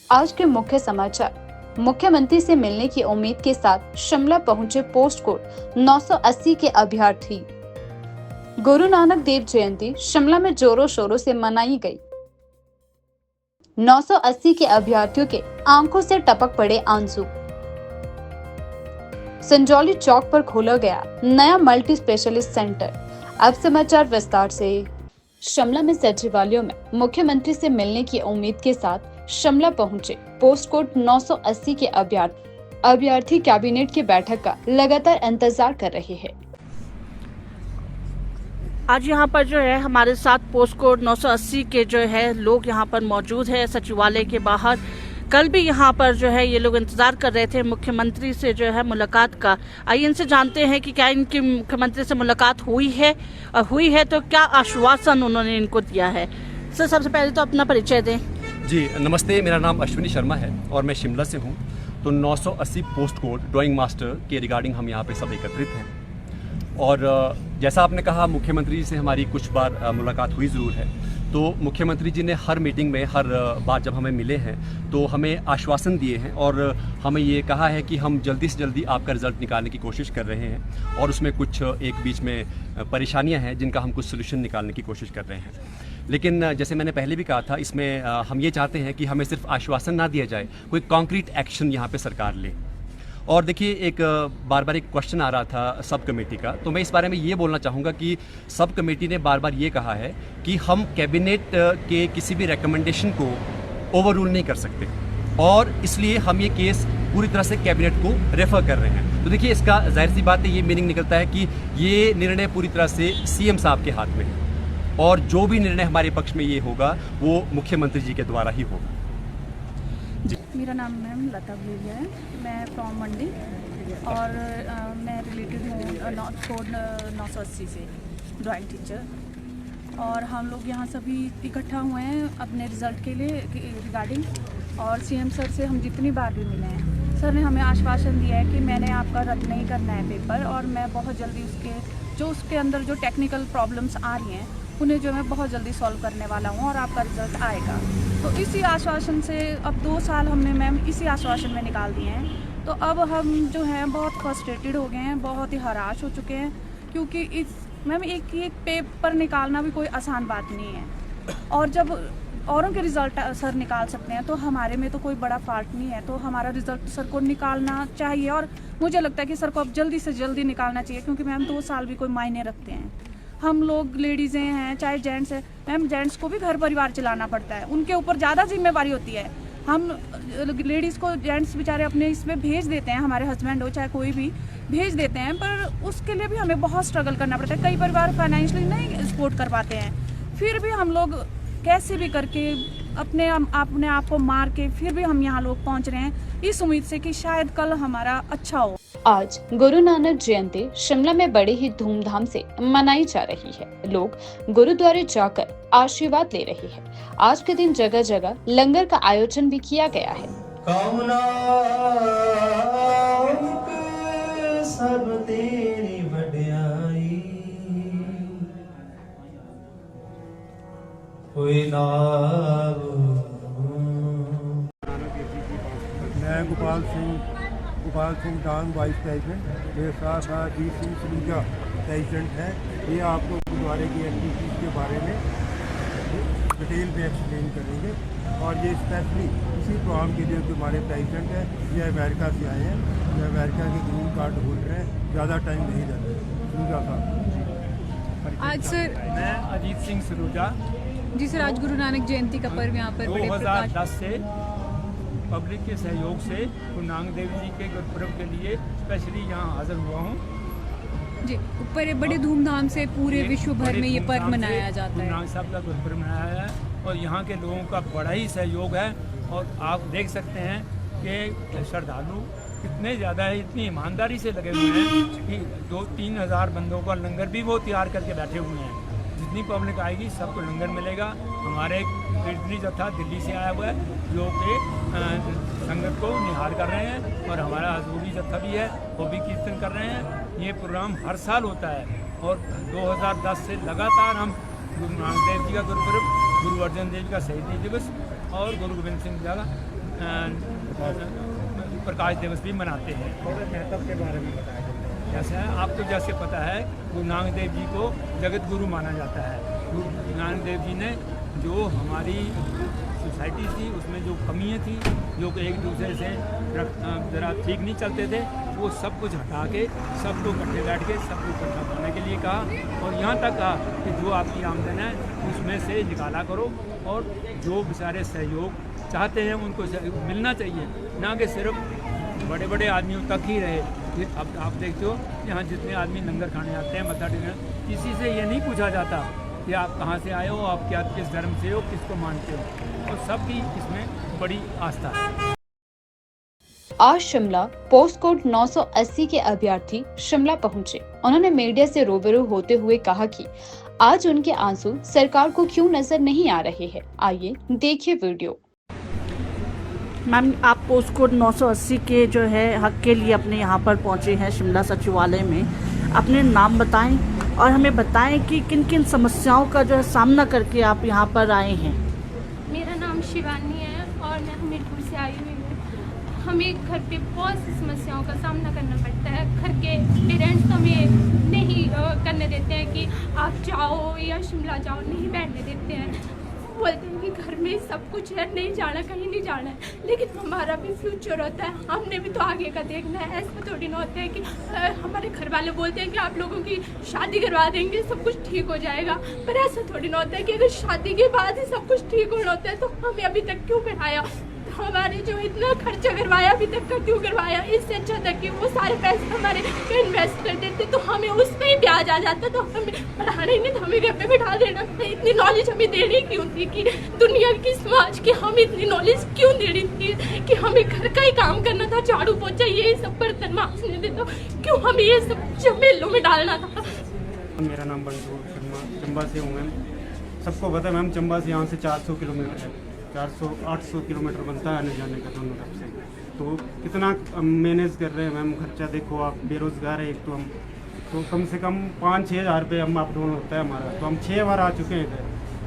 आज के मुख्य समाचार। मुख्यमंत्री से मिलने की उम्मीद के साथ शिमला पहुंचे पोस्ट कोड 980 के अभ्यर्थी। गुरु नानक देव जयंती शिमला में जोरों शोरों से मनाई गई। 980 के अभ्यर्थियों के आंखों से टपक पड़े आंसू। संजौली चौक पर खोला गया नया मल्टी स्पेशलिस्ट सेंटर। अब समाचार विस्तार से। शिमला में सचिवालयों में मुख्यमंत्री से मिलने की उम्मीद के साथ शिमला पहुंचे पोस्ट कोड 980 के अभ्यर्थी कैबिनेट की बैठक का लगातार इंतजार कर रहे हैं। आज यहाँ पर जो है हमारे साथ पोस्ट कोड 980 के जो है लोग यहाँ पर मौजूद है सचिवालय के बाहर। कल भी यहाँ पर जो है ये लोग इंतजार कर रहे थे मुख्यमंत्री से जो है मुलाकात का। आइए इनसे जानते हैं कि क्या इनकी मुख्यमंत्री से मुलाकात हुई है, और हुई है तो क्या आश्वासन उन्होंने इनको दिया है। सर, सबसे पहले तो अपना परिचय दें। जी नमस्ते, मेरा नाम अश्विनी शर्मा है और मैं शिमला से हूँ। तो 980 पोस्ट कोड ड्राइंग मास्टर के रिगार्डिंग हम यहाँ पे सब एकत्रित हैं। और जैसा आपने कहा, मुख्यमंत्री जी से हमारी कुछ बार मुलाकात हुई ज़रूर है। तो मुख्यमंत्री जी ने हर मीटिंग में, हर बार जब हमें मिले हैं तो हमें आश्वासन दिए हैं और हमें ये कहा है कि हम जल्दी से जल्दी आपका रिज़ल्ट निकालने की कोशिश कर रहे हैं और उसमें कुछ एक बीच में परेशानियां हैं जिनका हम कुछ सोल्यूशन निकालने की कोशिश कर रहे हैं। लेकिन जैसे मैंने पहले भी कहा था, इसमें हम ये चाहते हैं कि हमें सिर्फ आश्वासन ना दिया जाए, कोई कॉन्क्रीट एक्शन यहाँ पे सरकार ले। और देखिए, एक बार बार एक क्वेश्चन आ रहा था सब कमेटी का, तो मैं इस बारे में ये बोलना चाहूँगा कि सब कमेटी ने बार बार ये कहा है कि हम कैबिनेट के किसी भी रिकमेंडेशन को ओवररूल नहीं कर सकते और इसलिए हम ये केस पूरी तरह से कैबिनेट को रेफर कर रहे हैं। तो देखिए, इसका जाहिर सी बात है, ये मीनिंग निकलता है कि ये निर्णय पूरी तरह से सीएम साहब के हाथ में है और जो भी निर्णय हमारे पक्ष में ये होगा वो मुख्यमंत्री जी के द्वारा ही होगा। मेरा नाम मैम लता भूलिया है, मैं फ्रॉम मंडी और मैं रिलेटेड हूँ कोड 980 से, ड्राइंग टीचर। और हम लोग यहाँ सभी इकट्ठा हुए हैं अपने रिज़ल्ट के लिए रिगार्डिंग। और सीएम सर से हम जितनी बार भी मिले हैं, सर ने हमें आश्वासन दिया है कि मैंने आपका रद्द नहीं करना है पेपर, और मैं बहुत जल्दी उसके अंदर जो टेक्निकल प्रॉब्लम्स आ रही हैं उन्हें जो मैं बहुत जल्दी सॉल्व करने वाला हूँ और आपका रिज़ल्ट आएगा। तो इसी आश्वासन से अब 2 साल हमने मैम इसी आश्वासन में निकाल दिए हैं। तो अब हम जो हैं बहुत फ्रस्ट्रेटेड हो गए हैं, बहुत ही हराश हो चुके हैं, क्योंकि इस मैम एक पेपर निकालना भी कोई आसान बात नहीं है। और जब औरों के रिज़ल्ट सर निकाल सकते हैं तो हमारे में तो कोई बड़ा फॉल्ट नहीं है, तो हमारा रिज़ल्ट सर को निकालना चाहिए। और मुझे लगता है कि सर को अब जल्दी से जल्दी निकालना चाहिए, क्योंकि मैम 2 साल भी कोई मायने रखते हैं। हम लोग लेडीज़ें हैं चाहे जेंट्स हैं, मैम जेंट्स को भी घर परिवार चलाना पड़ता है, उनके ऊपर ज़्यादा जिम्मेवारी होती है। हम लेडीज़ को जेंट्स बेचारे अपने इसमें भेज देते हैं, हमारे हस्बैंड हो चाहे कोई भी भेज देते हैं, पर उसके लिए भी हमें बहुत स्ट्रगल करना पड़ता है। कई परिवार फाइनेंशियली नहीं सपोर्ट कर पाते हैं, फिर भी हम लोग कैसे भी करके अपने आप को मार के फिर भी हम यहाँ लोग पहुँच रहे हैं, इस उम्मीद से कि शायद कल हमारा अच्छा हो। आज गुरु नानक जयंती शिमला में बड़े ही धूमधाम से मनाई जा रही है। लोग गुरुद्वारे जाकर आशीर्वाद ले रहे हैं। आज के दिन जगह जगह लंगर का आयोजन भी किया गया है। सब तेरी बढ़ियाई कोई ना। मैं गोपाल सिंह डांग वाइस प्रेसिडेंट, मेरे साथ अजीत सिंह सलूजा प्रेसिडेंट है। ये आपको गुरुद्वारे की एक्टिविटीज़ के बारे में डिटेल में एक्सप्लेन करेंगे। और ये स्पेशली इसी प्रोग्राम के लिए जो हमारे प्रेसिडेंट हैं, ये अमेरिका से आए हैं, ये अमेरिका के ग्रीन कार्ड होल्डर हैं, ज़्यादा टाइम नहीं रहते। सलूजा साहब। आज सर, मैं अजीत सिंह सलूजा। जी सर, आज गुरु नानक जयंती का पर्व यहाँ पर 2010 से पब्लिक के सहयोग से गुरु नानक देव जी के गुरुपुरब के लिए स्पेशली यहाँ हाजिर हुआ हूँ। जी, ऊपर बड़े धूमधाम से पूरे विश्व भर में ये पर्व मनाया जाता है। गुरु नानक साहब का गुरुपुरब मनाया है और यहाँ के लोगों का बड़ा ही सहयोग है। और आप देख सकते हैं कि श्रद्धालु कितने ज़्यादा है, इतनी ईमानदारी से लगे हुए हैं कि 2-3 हज़ार बंदों का लंगर भी वो तैयार करके बैठे हुए हैं। जितनी पब्लिक आएगी सबको लंगर मिलेगा। हमारे कीर्तनी जत्था दिल्ली से आया हुआ है जो कि संगत को निहार कर रहे हैं, और हमारा हजूरी जत्था भी है, वो भी कीर्तन कर रहे हैं। ये प्रोग्राम हर साल होता है और 2010 से लगातार हम गुरु नानक देव जी का गुरुपुरब, गुरु अर्जन देव जी का शहीदी दिवस और गुरु गोविंद सिंह जी का प्रकाश दिवस भी मनाते हैं। महत्व के बारे में बताया जाए। जैसे आपको जैसे पता है, गुरु नानक देव जी को जगत गुरु माना जाता है। गुरु नानक देव जी ने जो हमारी सोसाइटी थी उसमें जो कमियां थी, जो एक दूसरे से ज़रा ठीक नहीं चलते थे, वो सब कुछ हटा के सबको इकट्ठे बैठ के सबको इकट्ठा करने के लिए कहा, और यहाँ तक कहा कि जो आपकी आमदन है उसमें से निकाला करो, और जो बेचारे सहयोग चाहते हैं उनको मिलना चाहिए, ना कि सिर्फ बड़े बड़े आदमियों तक ही रहे। ये अब आप देखते हो यहाँ जितने आदमी लंगर खाने आते हैं, मत्था टेकने, किसी से ये नहीं पूछा जाता कि आप कहाँ से आए हो, आप क्या किस धर्म से हो, किसको मानते हो, और सबकी इसमें बड़ी आस्था है। आज शिमला पोस्ट कोड 980 के अभ्यर्थी शिमला पहुंचे। उन्होंने मीडिया से रूबरू होते हुए कहा कि आज उनके आंसू सरकार को क्यों नजर नहीं आ रहे हैं। आइए देखिए वीडियो। मैम, आप पोस्ट कोड 980 के जो है हक के लिए अपने यहाँ पर पहुँचे हैं शिमला सचिवालय में। अपने नाम बताएं और हमें बताएं कि किन किन समस्याओं का जो है सामना करके आप यहाँ पर आए हैं। मेरा नाम शिवानी है और मैं हमीरपुर से आई हुई हूँ। हमें घर पे बहुत सी समस्याओं का सामना करना पड़ता है। घर के पेरेंट्स हमें नहीं करने देते हैं कि आप जाओ या शिमला जाओ, नहीं बैठने देते हैं। बोलते हैं कि घर में सब कुछ है, नहीं जाना, कहीं नहीं जाना है, लेकिन हमारा भी फ्यूचर होता है, हमने भी तो आगे का देखना है। ऐसा थोड़ी ना होता है कि हमारे घर वाले बोलते हैं कि आप लोगों की शादी करवा देंगे, सब कुछ ठीक हो जाएगा, पर ऐसा थोड़ी ना होता है कि अगर शादी के बाद ही सब कुछ ठीक होना होता है तो हमें अभी तक क्यों पढ़ाया, हमारे जो इतना खर्चा करवाया अभी तक का क्यों करवाया। इससे अच्छा था कि वो सारे पैसे हमारे इन्वेस्ट कर देते तो हमें उसमें ही ब्याज आ जाता, तो हमें पढ़ाना ही नहीं था, हमें घर पे बिठा देना था। इतनी नॉलेज हमें देनी क्यों थी कि दुनिया की, समाज की, हमें इतनी नॉलेज क्यों देनी थी कि हमें घर का ही काम करना था, झाड़ू पोछा ये सब बर्तन मांजने थे, तो क्यों हमें ये सब झमेलों में डालना था। मेरा नाम बंटू शर्मा, चंबा से हूँ मैम। सबको पता है मैम, चंबा से यहाँ से 400 किलोमीटर है, 400-800 किलोमीटर बनता है आने जाने का दोनों तरफ से। तो कितना मैनेज कर रहे हैं मैम, खर्चा देखो आप, बेरोज़गार है एक तो हम, तो कम से कम 5-6 हज़ार रुपये हम अप डाउन होता है हमारा। तो हम 6 बार आ चुके हैं इधर।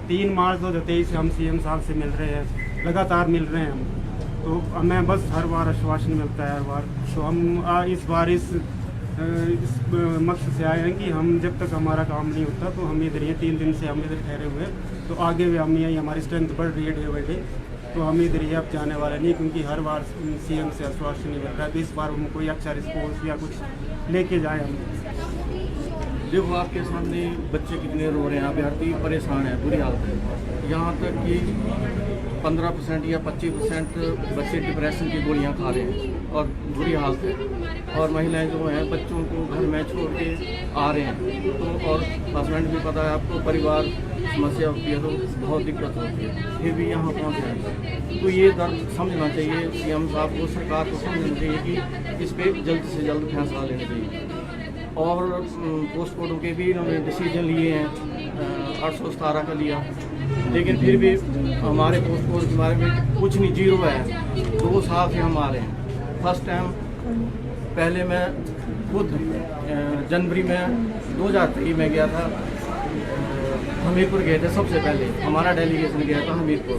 3 मार्च 2023 से हम CM साहब से मिल रहे हैं, लगातार मिल रहे हैं हम। तो हमें बस हर बार आश्वासन मिलता है, हर बार। तो हम इस बार इस मकसद से आए हैं कि हम जब तक हमारा काम नहीं होता तो हम इधर ही 3 दिन से हम इधर ठहरे हुए हैं। तो आगे भी हम यही, हमारी स्ट्रेंथ बढ़ रही है डे बाई डे, तो हम इधर ही अब जाने वाले नहीं, क्योंकि हर बार CM से आश्वासन नहीं मिल रहा है। तो इस बार हम कोई अच्छा रिस्पॉन्स या कुछ लेके जाए हम। देखो आपके सामने बच्चे कितने रो रहे हैं, अभ्यर्थी परेशान है, बुरी हालत है। यहाँ तक कि 15% या 25% बच्चे डिप्रेशन की गोलियाँ खा रहे हैं और बुरी हालत है। और महिलाएं जो हैं बच्चों को घर में छोड़ के आ रहे हैं, तो और हस्बैंड भी पता है आपको, परिवार समस्या होती है तो बहुत दिक्कत होती है, फिर भी यहाँ पहुँच रहे। तो ये दर्द समझना चाहिए CM साहब को, सरकार को समझना चाहिए कि इस पर जल्द से जल्द फैसला लेना चाहिए। और पोस्ट कोडों के भी इन्होंने डिसीजन लिए हैं, 817 का लिया, लेकिन फिर भी हमारे पोस्ट कोड के बारे में कुछ नहीं, जीरो है। 2 साल से हम आ रहे हैं। फर्स्ट टाइम पहले मैं खुद जनवरी में 2023 में गया था, हमीरपुर गए थे सबसे पहले, हमारा डेलीगेशन गया था हमीरपुर,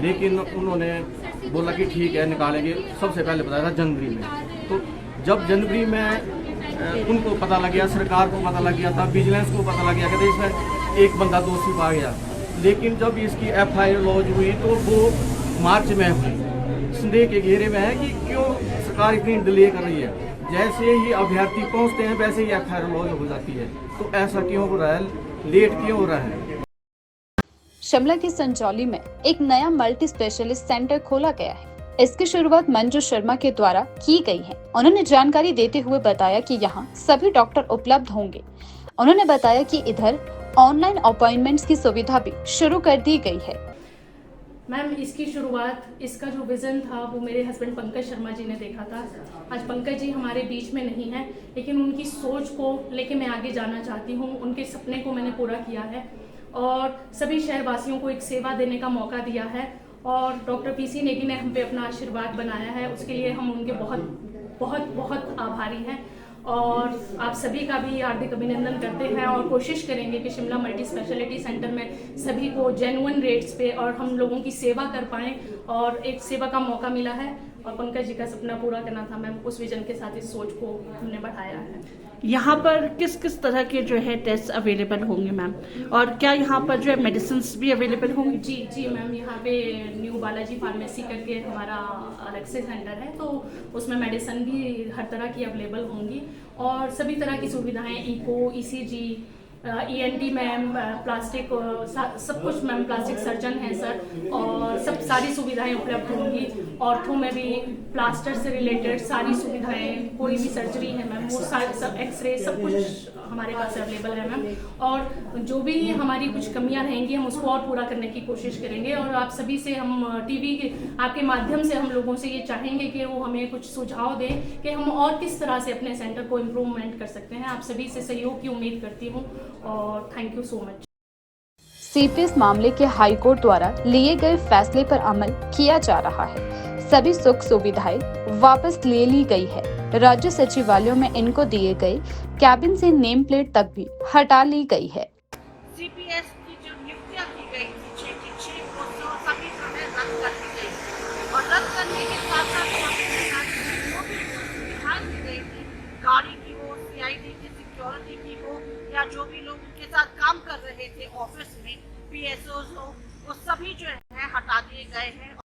लेकिन उन्होंने बोला कि ठीक है निकालेंगे, सबसे पहले बताया था जनवरी में। तो जब जनवरी में उनको पता लग गया, सरकार को पता लग गया था, विजिलेंस को पता लग गया कि इसमें एक बंदा दोषी पा गया, लेकिन जब इसकी FIR लॉन्च हुई तो वो मार्च में हुई। संदेह के घेरे में है कि क्यों सरकार इतनी डिले कर रही है। जैसे ही अभ्यर्थी पहुंचते हैं वैसे ही FIR लॉन्च हो जाती है, तो ऐसा क्यों हो रहा है, लेट क्यों हो रहा है। शिमला के संचौली में एक नया मल्टी स्पेशलिस्ट सेंटर खोला गया है। इसकी शुरुआत मंजू शर्मा के द्वारा की गई है। उन्होंने जानकारी देते हुए बताया कि यहाँ सभी डॉक्टर उपलब्ध होंगे। उन्होंने बताया कि इधर ऑनलाइन अपॉइंटमेंट्स की सुविधा भी शुरू कर दी गई है। मैम, इसकी शुरुआत, इसका जो विज़न था वो मेरे हस्बैंड पंकज शर्मा जी ने देखा था। आज पंकज जी हमारे बीच में नहीं है, लेकिन उनकी सोच को लेके मैं आगे जाना चाहती हूँ। उनके सपने को मैंने पूरा किया है और सभी शहरवासियों को एक सेवा देने का मौका दिया है, और डॉक्टर PC नेगी ने हम पे अपना आशीर्वाद बनाया है, उसके लिए हम उनके बहुत बहुत बहुत आभारी हैं। और आप सभी का भी हार्दिक अभिनंदन करते हैं और कोशिश करेंगे कि शिमला मल्टी स्पेशलिटी सेंटर में सभी को जेन्युइन रेट्स पे और हम लोगों की सेवा कर पाएँ और एक सेवा का मौका मिला है और पंकज जी का सपना पूरा करना था मैम, उस विजन के साथ इस सोच को हमने बढ़ाया है। यहाँ पर किस किस तरह के जो है टेस्ट अवेलेबल होंगे मैम, और क्या यहाँ पर जो है मेडिसिन भी अवेलेबल होंगी? जी मैम, यहाँ पे न्यू बालाजी फार्मेसी करके हमारा अलग से सेंटर है, तो उसमें मेडिसिन भी हर तरह की अवेलेबल होंगी और सभी तरह की सुविधाएं, echo, ECG, ENT ma'am, plastic, सब कुछ मैम, प्लास्टिक सर्जन है सर और सब सारी सुविधाएं उपलब्ध होंगी। ऑर्थो में भी प्लास्टर से रिलेटेड सारी सुविधाएं, कोई भी सर्जरी है मैम वो सब एक्सरे सब कुछ हमारे पास अवेलेबल है मैम। और जो भी हमारी कुछ कमियां रहेंगी हम उसको और पूरा करने की कोशिश करेंगे और आप सभी से हम टीवी के आपके माध्यम से हम लोगों से ये चाहेंगे कि वो हमें कुछ सुझाव दें कि हम और किस तरह से अपने सेंटर को इम्प्रूवमेंट कर सकते हैं। आप सभी से सहयोग की उम्मीद करती हूँ और thank you so much. CPS मामले के हाई कोर्ट द्वारा लिए गए फैसले पर अमल किया जा रहा है। सभी सुख सुविधाएं वापस ले ली गई है। राज्य सचिवालयों में इनको दिए गए कैबिन से नेम प्लेट तक भी हटा ली गई है। CPS की जो नियुक्तियां की गई थी 6 की 6 पोस्टों सभी समय रद्द कर दी गई और रद्द करने के साथ साथ जो भी सुविधाएं दी गई थी, गाड़ी की हो, CID की सिक्योरिटी की हो या जो भी लोग उनके साथ काम कर रहे थे ऑफिस में, PSOs हो, वो सभी जो है हटा दिए गए हैं।